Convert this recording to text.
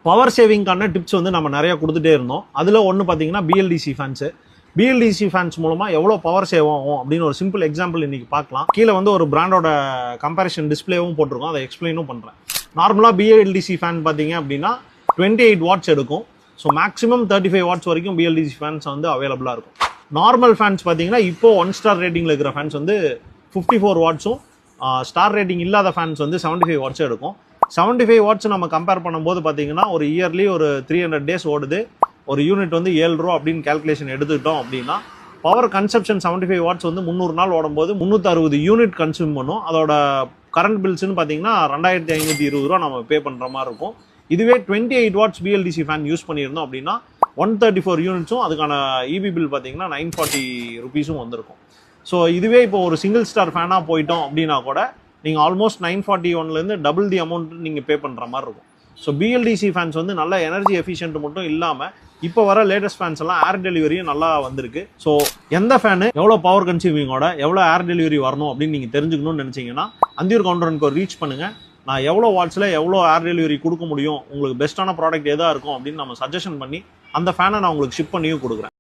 Power சேவிங்கான tips வந்து நம்ம நிறைய கொடுத்துட்டே இருந்தோம். அதில் ஒன்று பார்த்தீங்கன்னா பிஎல்டிசி ஃபேன்ஸு. பிஎல்டிசி ஃபேன்ஸ் மூலமாக எவ்வளோ பவர் சேவ் ஆகும் அப்படின்னு ஒரு சிம்பிள் எக்ஸாம்பிள் இன்றைக்கி பார்க்கலாம். கீழே வந்து ஒரு பிராண்டோட கம்பேரிஷன் டிஸ்பிளேவும் போட்டிருக்கோம், அதை எக்ஸ்பிளைனும் பண்ணுறேன். நார்மலாக பிஎல்டிசி ஃபேன் பார்த்தீங்க அப்படின்னா 28 வாட்ஸ் எடுக்கும். ஸோ மேக்ஸிமம் 35 வாட்ஸ் வரைக்கும் பிஎல்டிசி ஃபேன்ஸ் வந்து அவைலபிளாக இருக்கும். நார்மல் ஃபேன்ஸ் பார்த்தீங்கன்னா இப்போ 1 ஸ்டார் ரேட்டிங்கில் இருக்கிற ஃபேன்ஸ் வந்து 54 வாட்ஸும், ஸ்டார் ரேட்டிங் இல்லாத ஃபேன்ஸ் வந்து 75 வாட்ஸும் எடுக்கும். 75 வாட்ஸ் நம்ம கம்பேர் பண்ணும்போது பார்த்தீங்கன்னா ஒரு இயர்லி ஒரு 300 டேஸ் ஓடுது. ஒரு யூனிட் வந்து 7 ரூபா அப்படின்னு கேல்குலேஷன் எடுத்துக்கிட்டோம் அப்படின்னா பவர் கன்சப்ஷன் 75 வாட்ஸ் வந்து 300 நாள் ஓடும்போது 360 யூனிட் கன்சியூம் பண்ணும். அதோட கரண்ட் பில்ஸ்ன்னு பார்த்தீங்கன்னா 2520 ரூபா நம்ம பே பண்ணுற மாதிரி இருக்கும். இதுவே 28 வாட்ஸ் பிஎல்டிசி ஃபேன் யூஸ் பண்ணியிருந்தோம் அப்படின்னா 134 யூனிட்ஸும் அதுக்கான இபி பில் பார்த்தீங்கன்னா 940 ருபீஸும் வந்திருக்கும். ஸோ இதுவே இப்போ ஒரு சிங்கிள் ஸ்டார் ஃபேனாக போயிட்டோம் அப்படின்னா கூட நீங்கள் ஆல்மோஸ்ட் 941லேருந்து டபுள் தி அமௌண்ட் நீங்கள் பே பண்ணுற மாதிரி இருக்கும். ஸோ பிஎல்டிசி ஃபேன்ஸ் வந்து நல்ல எனர்ஜி எஃபிஷியன்ட் மட்டும் இல்லாமல் இப்போ வர லேட்டஸ்ட் ஃபேன்ஸ் எல்லாம் ஏர் டெலிவரியும் நல்லா வந்திருக்கு. ஸோ எந்த ஃபேனு எவ்வளோ பவர் கன்சியூமிங்கோட எவ்வளோ ஏர் டெலிவரி வரணும் அப்படின்னு நீங்கள் தெரிஞ்சுக்கணும்னு நினச்சிங்கன்னா அந்தியூர் கவுண்டருக்கு ஒரு ரீச் பண்ணுங்கள். நான் எவ்வளோ வாட்ஸில் எவ்வளோ ஏர் டெலிவரி கொடுக்க முடியும், உங்களுக்கு பெஸ்ட்டான ப்ராடக்ட் எதாக இருக்கும் அப்படின்னு நம்ம சஜஷன் பண்ணி அந்த ஃபேனை நான் உங்களுக்கு ஷிப் பண்ணியும் கொடுக்குறேன்.